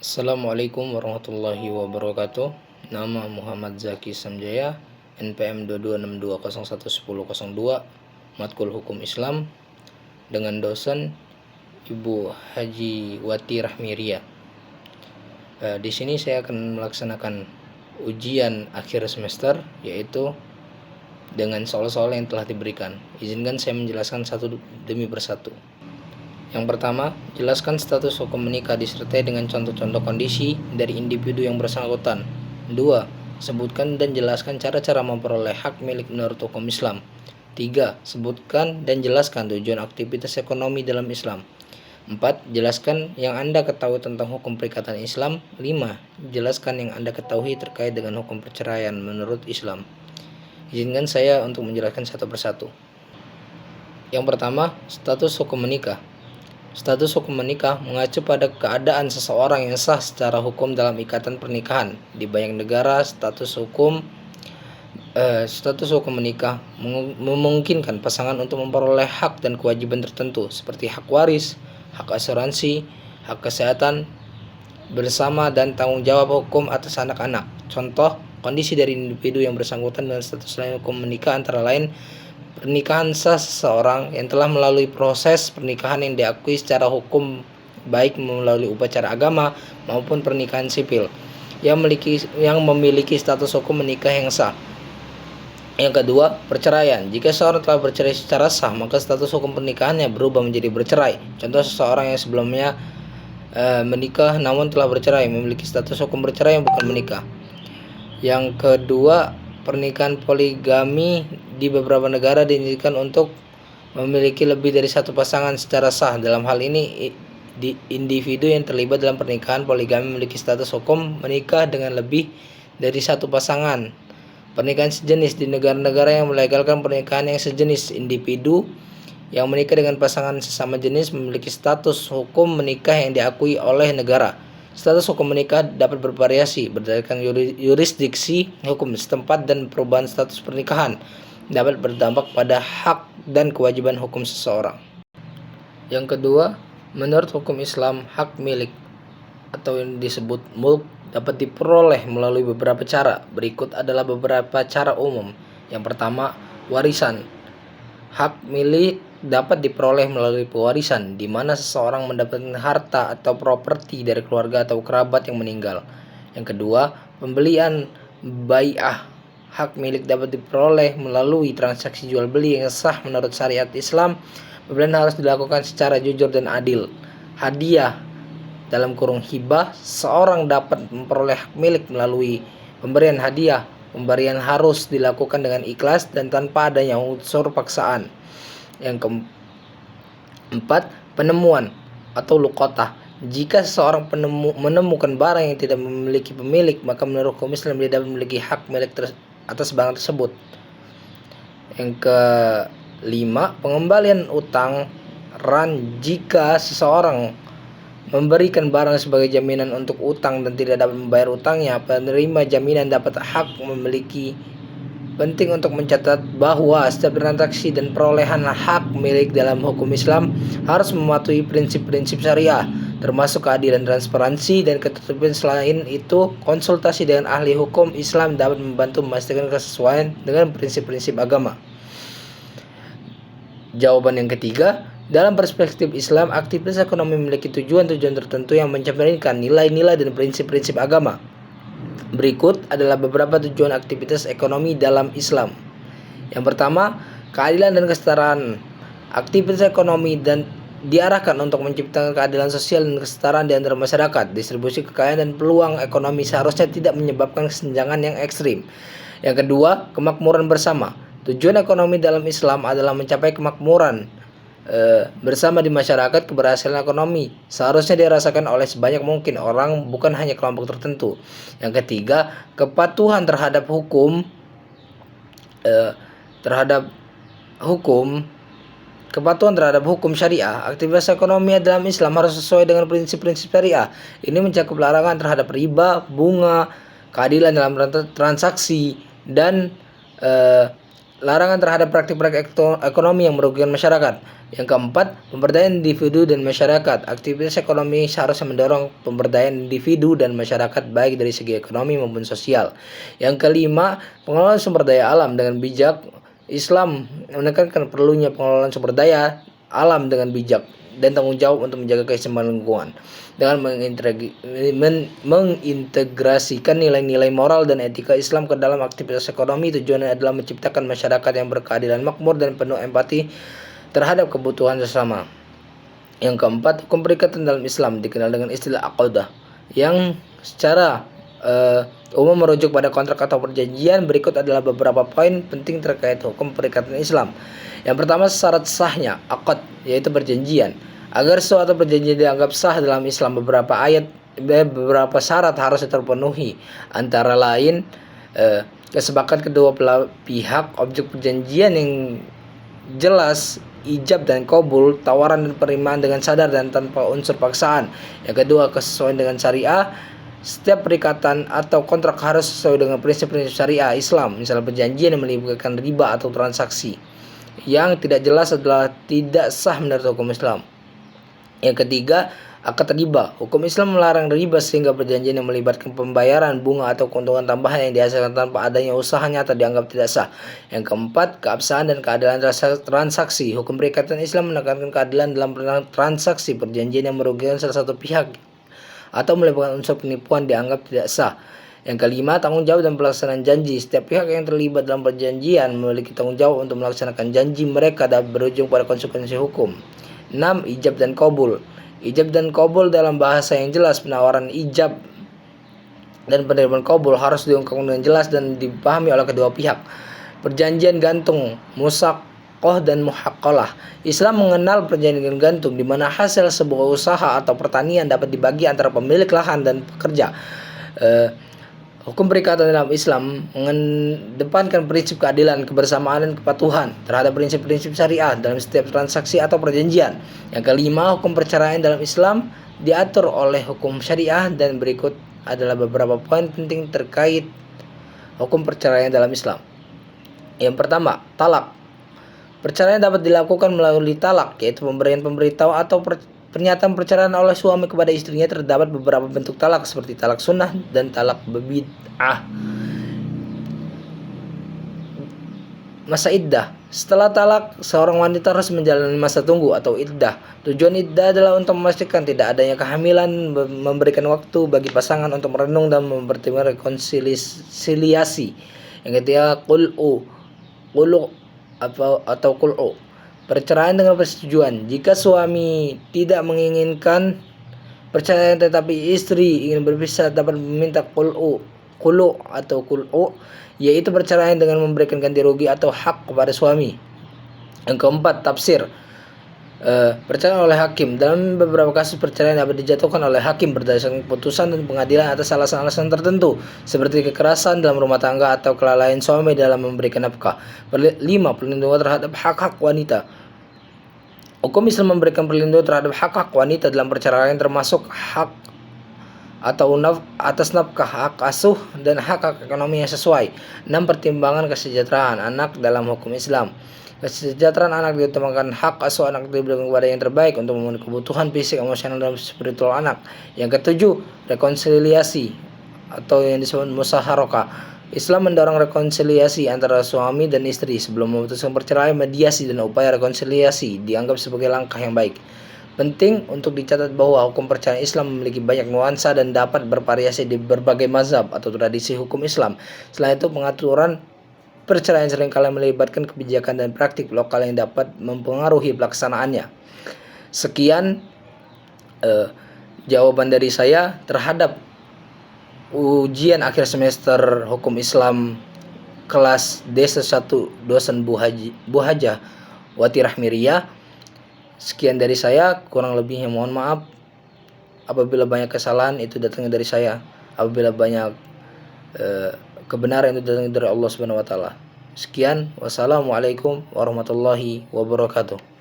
Assalamualaikum warahmatullahi wabarakatuh. Nama Muhammad Zaki Samjaya, NPM 2262011002, Matkul Hukum Islam, dengan dosen Ibu Haji Wati Rahmiria. Di sini saya akan melaksanakan ujian akhir semester, yaitu dengan soal-soal yang telah diberikan. Izinkan saya menjelaskan satu demi persatu. Yang pertama, jelaskan status hukum menikah disertai dengan contoh-contoh kondisi dari individu yang bersangkutan. 2. Sebutkan dan jelaskan cara-cara memperoleh hak milik menurut hukum Islam. 3. Sebutkan dan jelaskan tujuan aktivitas ekonomi dalam Islam. 4. Jelaskan yang Anda ketahui tentang hukum perikatan Islam. 5. Jelaskan yang Anda ketahui terkait dengan hukum perceraian menurut Islam. Izinkan saya untuk menjelaskan satu persatu. Yang pertama, status hukum menikah. Status hukum menikah mengacu pada keadaan seseorang yang sah secara hukum dalam ikatan pernikahan. Di banyak negara, status hukum menikah memungkinkan pasangan untuk memperoleh hak dan kewajiban tertentu seperti hak waris, hak asuransi, hak kesehatan bersama, dan tanggung jawab hukum atas anak-anak. Contoh kondisi dari individu yang bersangkutan dengan status lain hukum menikah antara lain pernikahan sah seseorang yang telah melalui proses pernikahan yang diakui secara hukum, baik melalui upacara agama maupun pernikahan sipil, yang memiliki status hukum menikah yang sah. Yang kedua, perceraian. Jika seseorang telah bercerai secara sah, maka status hukum pernikahannya berubah menjadi bercerai. Contoh, seseorang yang sebelumnya menikah namun telah bercerai memiliki status hukum bercerai yang bukan menikah. Yang kedua, pernikahan poligami di beberapa negara diizinkan untuk memiliki lebih dari satu pasangan secara sah. Dalam hal ini, individu yang terlibat dalam pernikahan poligami memiliki status hukum menikah dengan lebih dari satu pasangan. Pernikahan sejenis di negara-negara yang melegalkan pernikahan yang sejenis, individu yang menikah dengan pasangan sesama jenis memiliki status hukum menikah yang diakui oleh negara. Status hukum menikah dapat bervariasi berdasarkan yurisdiksi hukum setempat, dan perubahan status pernikahan dapat berdampak pada hak dan kewajiban hukum seseorang. Yang kedua, menurut hukum Islam, hak milik atau yang disebut mulk dapat diperoleh melalui beberapa cara. Berikut adalah beberapa cara umum. Yang pertama, warisan. Hak milik dapat diperoleh melalui pewarisan, di mana seseorang mendapatkan harta atau properti dari keluarga atau kerabat yang meninggal. Yang kedua, pembelian bai'ah. Hak milik dapat diperoleh melalui transaksi jual beli yang sah menurut syariat Islam. Pembelian harus dilakukan secara jujur dan adil. Hadiah dalam kurung hibah, seorang dapat memperoleh hak milik melalui pemberian hadiah. Pemberian harus dilakukan dengan ikhlas dan tanpa adanya unsur paksaan. Yang keempat, penemuan atau luqatah. Jika seseorang menemukan barang yang tidak memiliki pemilik, maka menurut hukum Islam dia dapat memiliki hak milik atas barang tersebut. Yang kelima, pengembalian utang ran. Jika seseorang memberikan barang sebagai jaminan untuk utang dan tidak dapat membayar utangnya, penerima jaminan dapat hak memiliki. Penting untuk mencatat bahwa setiap transaksi dan perolehan hak milik dalam hukum Islam harus mematuhi prinsip-prinsip syariah, termasuk keadilan, transparansi, dan ketertiban. Selain itu, konsultasi dengan ahli hukum Islam dapat membantu memastikan kesesuaian dengan prinsip-prinsip agama. Jawaban yang ketiga, dalam perspektif Islam, aktivitas ekonomi memiliki tujuan-tujuan tertentu yang mencerminkan nilai-nilai dan prinsip-prinsip agama. Berikut adalah beberapa tujuan aktivitas ekonomi dalam Islam. Yang pertama, keadilan dan kesetaraan. Aktivitas ekonomi dan diarahkan untuk menciptakan keadilan sosial dan kesetaraan di antara masyarakat. Distribusi kekayaan dan peluang ekonomi seharusnya tidak menyebabkan kesenjangan yang ekstrim. Yang kedua, kemakmuran bersama. Tujuan ekonomi dalam Islam adalah mencapai kemakmuran bersama di masyarakat. Keberhasilan ekonomi seharusnya dirasakan oleh sebanyak mungkin orang, bukan hanya kelompok tertentu. Yang ketiga, kepatuhan terhadap hukum kepatuhan terhadap hukum syariah. Aktivitas ekonomi dalam Islam harus sesuai dengan prinsip-prinsip syariah. Ini mencakup larangan terhadap riba, bunga, keadilan dalam transaksi, dan larangan terhadap praktik-praktik ekonomi yang merugikan masyarakat. Yang keempat, pemberdayaan individu dan masyarakat. Aktivitas ekonomi seharusnya mendorong pemberdayaan individu dan masyarakat baik dari segi ekonomi maupun sosial. Yang kelima, pengelolaan sumber daya alam dengan bijak. Islam menekankan perlunya pengelolaan sumber daya alam dengan bijak dan tanggung jawab untuk menjaga keseimbangan lingkungan dengan mengintegrasikan nilai-nilai moral dan etika Islam ke dalam aktivitas ekonomi. Tujuannya adalah menciptakan masyarakat yang berkeadilan, makmur, dan penuh empati terhadap kebutuhan sesama. Yang keempat, hukum perikatan dalam Islam dikenal dengan istilah aqdah yang secara umum merujuk pada kontrak atau perjanjian. Berikut adalah beberapa poin penting terkait hukum perikatan Islam. Yang pertama, syarat sahnya akad, yaitu perjanjian. Agar suatu perjanjian dianggap sah dalam Islam, beberapa syarat harus terpenuhi. Antara lain, kesepakatan kedua pihak, objek perjanjian yang jelas, ijab dan qabul, tawaran dan penerimaan dengan sadar dan tanpa unsur paksaan. Yang kedua, kesesuaian dengan syariah. Setiap perikatan atau kontrak harus sesuai dengan prinsip-prinsip syariah Islam. Misalnya perjanjian yang melibatkan riba atau transaksi yang tidak jelas adalah tidak sah menurut hukum Islam. Yang ketiga, akad riba. Hukum Islam melarang riba sehingga perjanjian yang melibatkan pembayaran bunga atau keuntungan tambahan yang dihasilkan tanpa adanya usaha nyata dianggap tidak sah. Yang keempat, keabsahan dan keadilan transaksi. Hukum perikatan Islam menekankan keadilan dalam transaksi. Perjanjian yang merugikan salah satu pihak atau melibatkan unsur penipuan dianggap tidak sah. Yang kelima, tanggung jawab dan pelaksanaan janji. Setiap pihak yang terlibat dalam perjanjian memiliki tanggung jawab untuk melaksanakan janji mereka dan berujung pada konsekuensi hukum. 6. Ijab dan qabul. Ijab dan qabul dalam bahasa yang jelas. Penawaran ijab dan penerimaan qabul harus diungkapkan dengan jelas dan dipahami oleh kedua pihak. Perjanjian gantung, musaqah dan muhaqqalah. Islam mengenal perjanjian gantung di mana hasil sebuah usaha atau pertanian dapat dibagi antara pemilik lahan dan pekerja. Hukum perikatan dalam Islam mengedepankan prinsip keadilan, kebersamaan, dan kepatuhan terhadap prinsip-prinsip syariah dalam setiap transaksi atau perjanjian. Yang kelima, hukum perceraian dalam Islam diatur oleh hukum syariah dan berikut adalah beberapa poin penting terkait hukum perceraian dalam Islam. Yang pertama, talak. Perceraian dapat dilakukan melalui talak, yaitu pemberian pemberitahuan atau pernyataan perceraian oleh suami kepada istrinya. Terdapat beberapa bentuk talak seperti talak sunnah dan talak bid'ah. Masa iddah. Setelah talak, seorang wanita harus menjalani masa tunggu atau iddah. Tujuan iddah adalah untuk memastikan tidak adanya kehamilan, memberikan waktu bagi pasangan untuk merenung dan mempertimbangkan rekonsiliasi. Yang ketiga, qul'u atau qul'u. Perceraian dengan persetujuan. Jika suami tidak menginginkan perceraian tetapi istri ingin berpisah, dapat meminta qulu atau qul'u, yaitu perceraian dengan memberikan ganti rugi atau hak kepada suami. Yang keempat, tafsir. Perceraian oleh hakim. Dalam beberapa kasus perceraian dapat dijatuhkan oleh hakim berdasarkan keputusan dan pengadilan atas alasan-alasan tertentu seperti kekerasan dalam rumah tangga atau kelalaian suami dalam memberikan nafkah. 5. Perlindungan terhadap hak-hak wanita. Hukum Islam memberikan perlindungan terhadap hak-hak wanita dalam perceraian, termasuk hak atau atas nafkah, hak asuh, dan hak-hak ekonomi yang sesuai. 6. Pertimbangan kesejahteraan anak dalam hukum Islam. Kesejahteraan anak diutamakan. Hak asuh anak diberikan kepada yang terbaik untuk memenuhi kebutuhan fisik, emosional, dan spiritual anak. Yang ketujuh, rekonsiliasi atau yang disebut musyarakah. Islam mendorong rekonsiliasi antara suami dan istri. Sebelum memutuskan perceraian, mediasi dan upaya rekonsiliasi dianggap sebagai langkah yang baik. Penting untuk dicatat bahwa hukum perceraian Islam memiliki banyak nuansa dan dapat bervariasi di berbagai mazhab atau tradisi hukum Islam. Selain itu, pengaturan perceraian seringkali melibatkan kebijakan dan praktik lokal yang dapat mempengaruhi pelaksanaannya. Sekian jawaban dari saya terhadap ujian akhir semester hukum Islam kelas D1 dosen Bu Hajah Wati Rahmiriyah. Sekian dari saya, kurang lebihnya mohon maaf. Apabila banyak kesalahan itu datangnya dari saya. Apabila banyak kebenaran itu datang dari Allah Subhanahu wa taala. Sekian, wassalamualaikum warahmatullahi wabarakatuh.